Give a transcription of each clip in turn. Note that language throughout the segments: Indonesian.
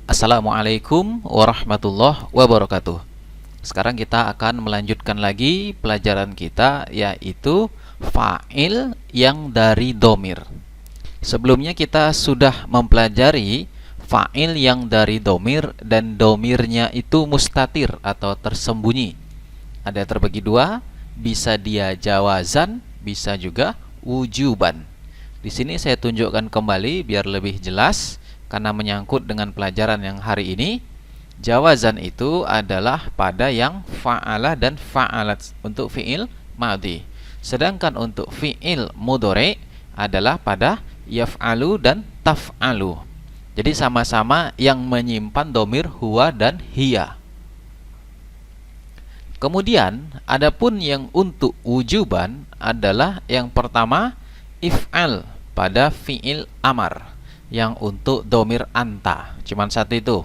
Assalamualaikum warahmatullahi wabarakatuh. Sekarang kita akan melanjutkan lagi pelajaran kita, yaitu fa'il yang dari domir. Sebelumnya kita sudah mempelajari fa'il yang dari domir, dan domirnya itu mustatir atau tersembunyi. Ada terbagi dua, bisa dia jawazan, bisa juga wujuban. Di sini saya tunjukkan kembali biar lebih jelas, karena menyangkut dengan pelajaran yang hari ini. Jawazan itu adalah pada yang fa'ala dan fa'alat untuk fi'il madhi. Sedangkan untuk fi'il mudhari adalah pada yaf'alu dan taf'alu. Jadi sama-sama yang menyimpan domir huwa dan hiya. Kemudian adapun yang untuk wujuban adalah yang pertama if'al pada fi'il amar, yang untuk domir anta, cuman satu itu.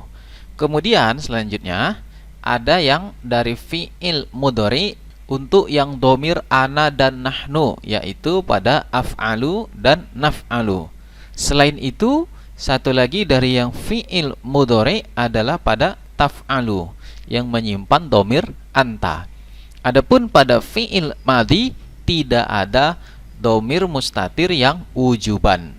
Kemudian selanjutnya ada yang dari fi'il mudhari untuk yang domir ana dan nahnu, yaitu pada af'alu dan naf'alu. Selain itu, satu lagi dari yang fi'il mudhari adalah pada taf'alu, yang menyimpan domir anta. Adapun pada fi'il madhi tidak ada domir mustatir yang wujuban.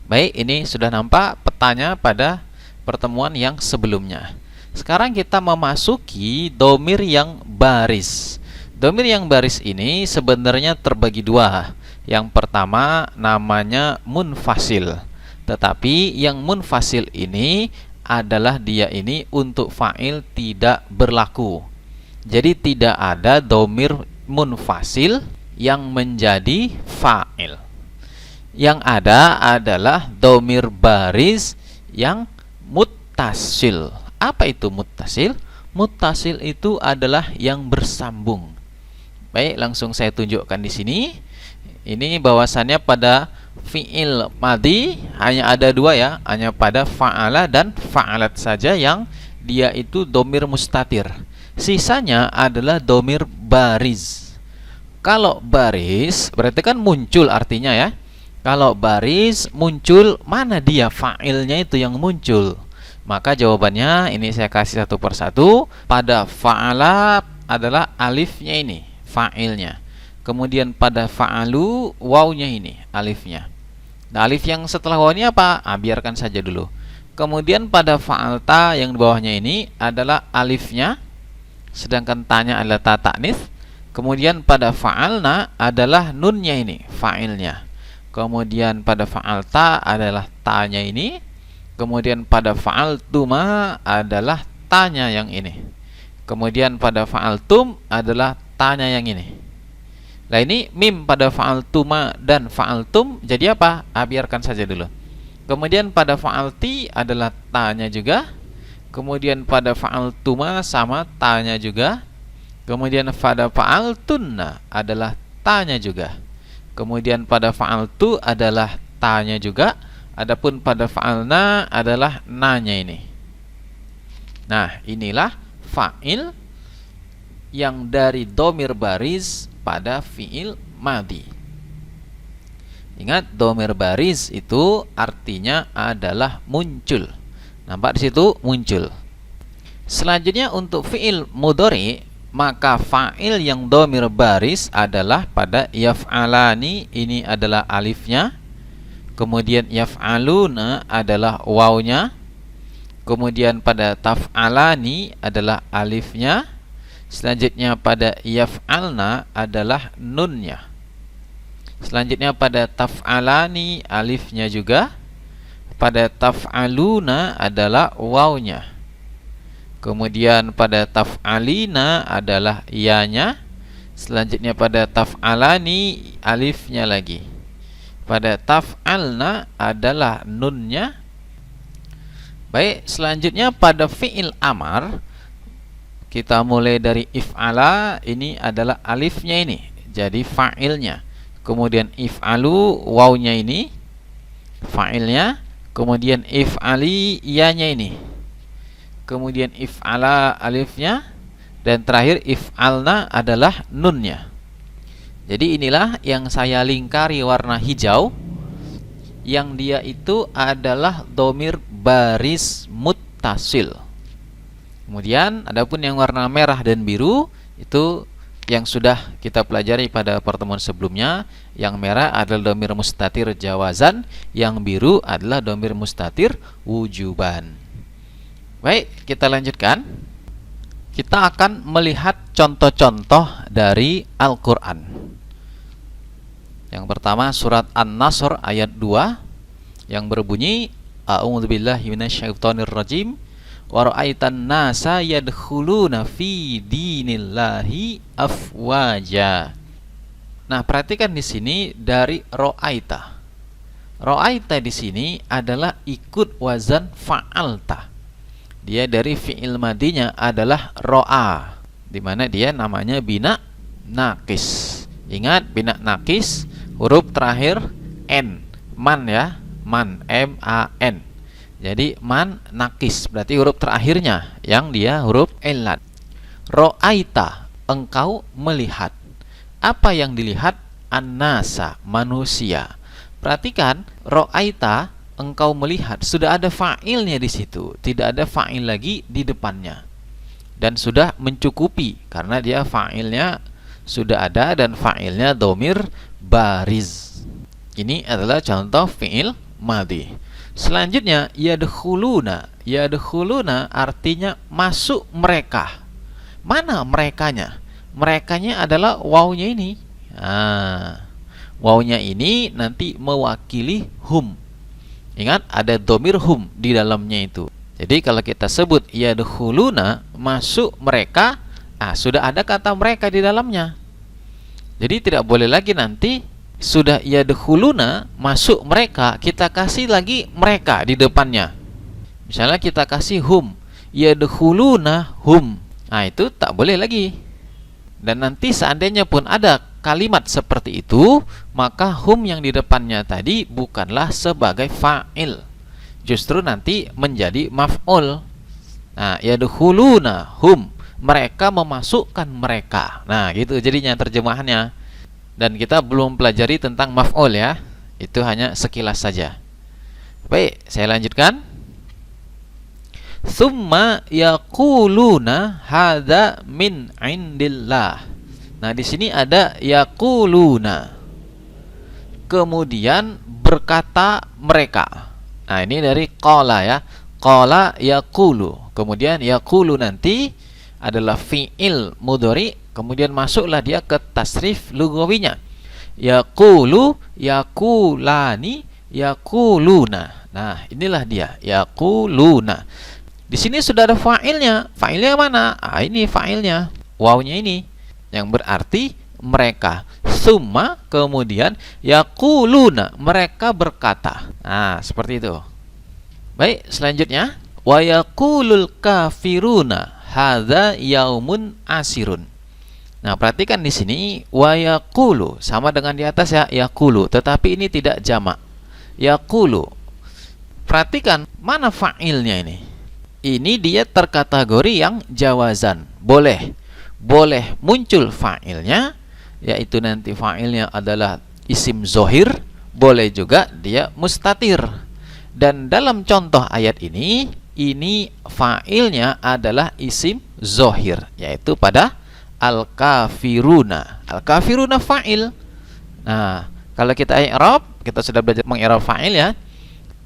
Baik, ini sudah nampak petanya pada pertemuan yang sebelumnya. Sekarang kita memasuki domir yang baris. Domir yang baris ini sebenarnya terbagi dua. Yang pertama namanya munfasil. Tetapi yang munfasil ini adalah dia ini untuk fa'il tidak berlaku. Jadi tidak ada domir munfasil yang menjadi fa'il. Yang ada adalah domir baris yang muttasil. Apa itu muttasil? Muttasil itu adalah yang bersambung. Baik, langsung saya tunjukkan di sini. Ini bahwasannya pada fi'il madhi hanya ada dua ya, hanya pada fa'ala dan fa'alat saja yang dia itu domir mustatir. Sisanya adalah domir baris. Kalau baris berarti kan muncul artinya ya. Kalau baris muncul, mana dia fa'ilnya itu yang muncul? Maka jawabannya ini saya kasih satu persatu. Pada fa'ala adalah alifnya ini, fa'ilnya. Kemudian pada fa'alu, wawnya ini, alifnya. Nah, alif yang setelah wawnya apa? Biarkan saja dulu. Kemudian pada fa'alta yang di bawahnya ini adalah alifnya, sedangkan tanya adalah ta ta'nis. Kemudian pada fa'alna adalah nunnya ini, fa'ilnya. Kemudian pada fa'alta adalah tanya ini. Kemudian pada fa'altuma adalah tanya yang ini. Kemudian pada fa'altum adalah tanya yang ini. Nah, ini mim pada fa'altuma dan fa'altum jadi apa? Biarkan saja dulu. Kemudian pada fa'alti adalah tanya juga. Kemudian pada fa'altuma sama tanya juga. Kemudian pada fa'altunna adalah tanya juga. Kemudian pada fa'altu adalah tanya juga. Adapun pada fa'alna adalah nanya ini. Nah, inilah fa'il yang dari domir baris pada fi'il madhi. Ingat, domir baris itu artinya adalah muncul. Nampak di situ muncul. Selanjutnya untuk fi'il mudhari, maka fa'il yang domir baris adalah pada yaf'alani, ini adalah alifnya. Kemudian yaf'aluna adalah wawnya. Kemudian pada taf'alani adalah alifnya. Selanjutnya pada yaf'alna adalah nunnya. Selanjutnya pada taf'alani alifnya juga. Pada taf'aluna adalah wawnya. Kemudian pada taf'alina adalah ianya. Selanjutnya pada taf'alani alifnya lagi. Pada taf'alna adalah nunnya. Baik, selanjutnya pada fi'il amar, kita mulai dari if'ala, ini adalah alifnya ini, jadi fa'ilnya. Kemudian if'alu, wawnya ini, fa'ilnya. Kemudian if'ali, ianya ini. Kemudian if'ala alifnya, dan terakhir if'alna adalah nunnya. Jadi inilah yang saya lingkari warna hijau, yang dia itu adalah domir baris muttasil. Kemudian adapun yang warna merah dan biru itu yang sudah kita pelajari pada pertemuan sebelumnya. Yang merah adalah domir mustatir jawazan, yang biru adalah domir mustatir wujuban. Baik, kita lanjutkan. Kita akan melihat contoh-contoh dari Al-Quran. Yang pertama surat An-Nasr ayat 2 yang berbunyi A'udzubillahi minasyaitonirrajim wa ra'aitan nasa yadkhuluna fi dinillahi afwaja. Nah, perhatikan di sini dari ra'aita. Ra'aita di sini adalah ikut wazan fa'alta. Dia dari fi'il madinya adalah ro'a, di mana dia namanya bina nakis. Ingat, bina nakis huruf terakhir n, man ya, man, M-A-N. Jadi man nakis berarti huruf terakhirnya yang dia huruf elat. Ro'aita, engkau melihat. Apa yang dilihat? An-nasa, manusia. Perhatikan, ro'aita, engkau melihat, sudah ada fa'ilnya di situ, tidak ada fa'il lagi di depannya, dan sudah mencukupi karena dia fa'ilnya sudah ada dan fa'ilnya domir bariz. Ini adalah contoh fi'il madhi. Selanjutnya yadkhuluna. Yadkhuluna artinya masuk mereka. Mana merekanya? Merekanya adalah wawnya ini. Wawnya ini nanti mewakili hum. Ingat, ada domir hum di dalamnya itu. Jadi kalau kita sebut yadkhuluna, masuk mereka, sudah ada kata mereka di dalamnya. Jadi tidak boleh lagi nanti sudah yadkhuluna, masuk mereka, kita kasih lagi mereka di depannya. Misalnya kita kasih hum, yadkhuluna hum. Itu tak boleh lagi. Dan nanti seandainya pun ada kalimat seperti itu, maka hum yang di depannya tadi bukanlah sebagai fa'il, justru nanti menjadi maf'ul. Yadkhuluna hum, mereka memasukkan mereka. Gitu jadinya terjemahannya. Dan kita belum pelajari tentang maf'ul ya, itu hanya sekilas saja. Baik, saya lanjutkan. Tsumma yaquluna hadza min indillah. Nah, di sini ada yaquluna. Kemudian berkata mereka. Nah, ini dari qala ya. Qala yaqulu. Kemudian yaqulu nanti adalah fi'il mudhari, kemudian masuklah dia ke tasrif lugawinya. Yaqulu, yaqulani, yaquluna. Nah, inilah dia, yaquluna. Di sini sudah ada fa'ilnya. Fa'ilnya mana? Ini fa'ilnya. Wawnya ini yang berarti mereka. Summa, kemudian yaquluna, mereka berkata. Seperti itu. Baik, selanjutnya wa yaqulul kafiruna hadza yaumun asirun. Nah, perhatikan di sini wa yaqulu sama dengan di atas ya, yaqulu, tetapi ini tidak jamak. Yaqulu. Perhatikan mana fa'ilnya ini. Ini dia terkategori yang jawazan. Boleh muncul fa'ilnya, yaitu nanti fa'ilnya adalah isim zohir. Boleh juga dia mustatir. Dan dalam contoh ayat ini fa'ilnya adalah isim zohir, yaitu pada al-kafiruna. Al-kafiruna fa'il. Nah, kalau kita i'rab, kita sudah belajar mengi'rab fa'il ya.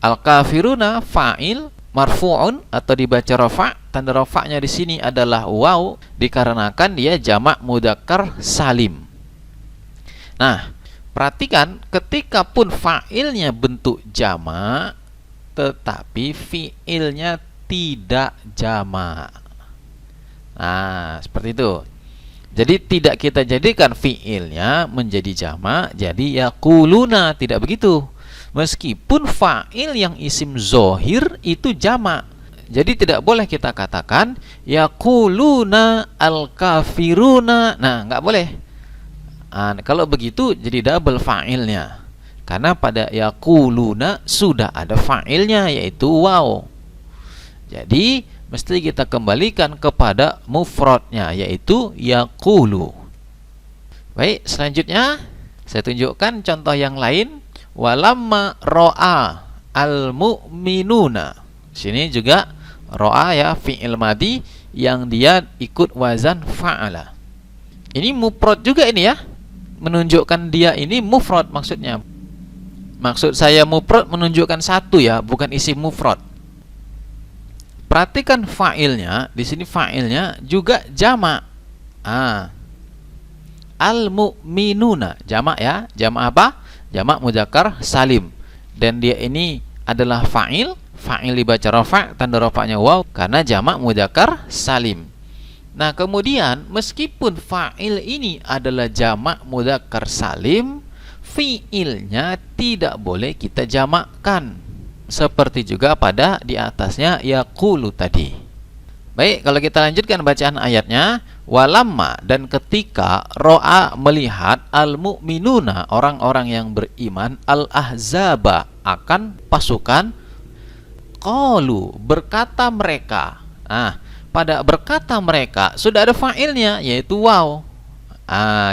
Al-kafiruna fa'il marfu'un atau dibaca rafa'. Tanda rafa'nya di sini adalah waw dikarenakan dia jamak mudzakkar salim. Nah, perhatikan ketika pun fa'ilnya bentuk jamak tetapi fi'ilnya tidak jamak. Nah, seperti itu. Jadi tidak kita jadikan fi'ilnya menjadi jamak, jadi yaquluna, tidak begitu. Meskipun fa'il yang isim zohir itu jamak, jadi tidak boleh kita katakan yaquluna al-kafiruna. Nah, nggak boleh. Kalau begitu jadi double fa'ilnya, karena pada yaquluna sudah ada fa'ilnya yaitu waw. Jadi mesti kita kembalikan kepada mufradnya yaitu yaqulu. Baik, selanjutnya saya tunjukkan contoh yang lain. Walamma ro'a al-mu'minuna. Sini juga ro'a ya, fi'il madi yang dia ikut wazan fa'ala. Ini mufrad juga ini ya. Menunjukkan dia ini mufrad maksudnya. Maksud saya mufrad menunjukkan satu ya, bukan isim mufrad. Perhatikan fa'ilnya, di sini fa'ilnya juga jamak. Al-mu'minuna, jamak ya. Jamak apa? Jamak mudzakkar salim. Dan dia ini adalah fa'il. Fa'il dibaca rafa', tanda rafa'nya waw karena jamak mudzakkar salim. Nah, kemudian meskipun fa'il ini adalah jamak mudzakkar salim, fi'ilnya tidak boleh kita jamakkan. Seperti juga pada di atasnya yaqulu tadi. Baik, kalau kita lanjutkan bacaan ayatnya, walamma, dan ketika ro'a melihat al-mu'minuna, orang-orang yang beriman, al-ahzaba, akan pasukan, qalu, berkata mereka. Pada berkata mereka sudah ada fa'ilnya, yaitu waw.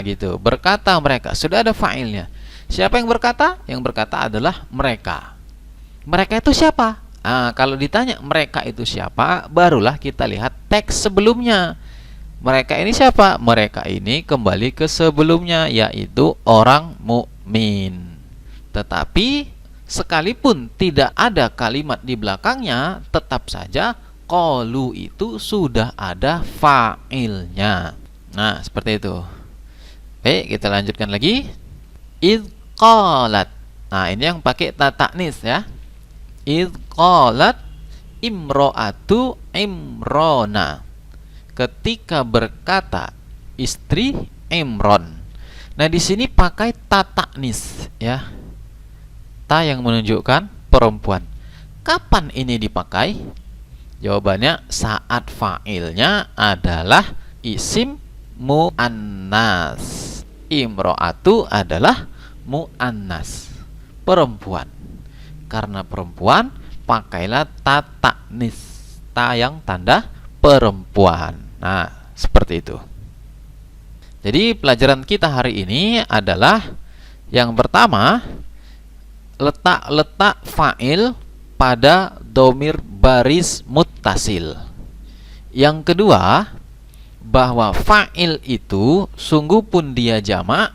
Gitu. Berkata mereka sudah ada fa'ilnya. Siapa yang berkata? Yang berkata adalah mereka. Mereka itu siapa? Kalau ditanya mereka itu siapa, barulah kita lihat teks sebelumnya. Mereka ini siapa? Mereka ini kembali ke sebelumnya, yaitu orang mukmin. Tetapi sekalipun tidak ada kalimat di belakangnya, tetap saja qalu itu sudah ada fa'ilnya. Nah, seperti itu. Baik, kita lanjutkan lagi. Idh qalat. Nah, ini yang pakai ta ta'nis ya. Idh qalat imro'atu Imrona. Ketika berkata istri Imron. Nah, di sini pakai ta ta'nis ya. Ta yang menunjukkan perempuan. Kapan ini dipakai? Jawabannya saat fa'ilnya adalah isim mu'annas. Imro'atu adalah mu'annas, perempuan. Karena perempuan, pakailah ta ta'nis, ta yang tanda perempuan. Nah, seperti itu. Jadi pelajaran kita hari ini adalah yang pertama, letak-letak fa'il pada domir baris muttasil. Yang kedua, bahwa fa'il itu sungguh pun dia jamak,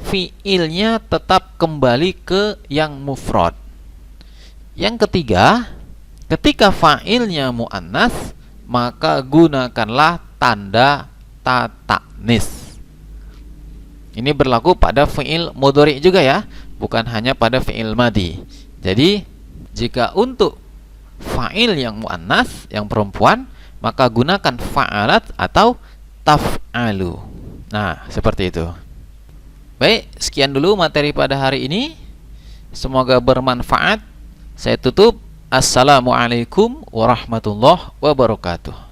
fi'ilnya tetap kembali ke yang mufrad. Yang ketiga, ketika fa'ilnya mu'annas, maka gunakanlah tanda ta ta'nis. Ini berlaku pada fi'il mudhari juga ya, bukan hanya pada fi'il madi. Jadi jika untuk fa'il yang mu'annas, yang perempuan, maka gunakan fa'alat atau taf'alu. Nah, seperti itu. Baik, sekian dulu materi pada hari ini. Semoga bermanfaat. Saya tutup. Assalamualaikum warahmatullahi wabarakatuh.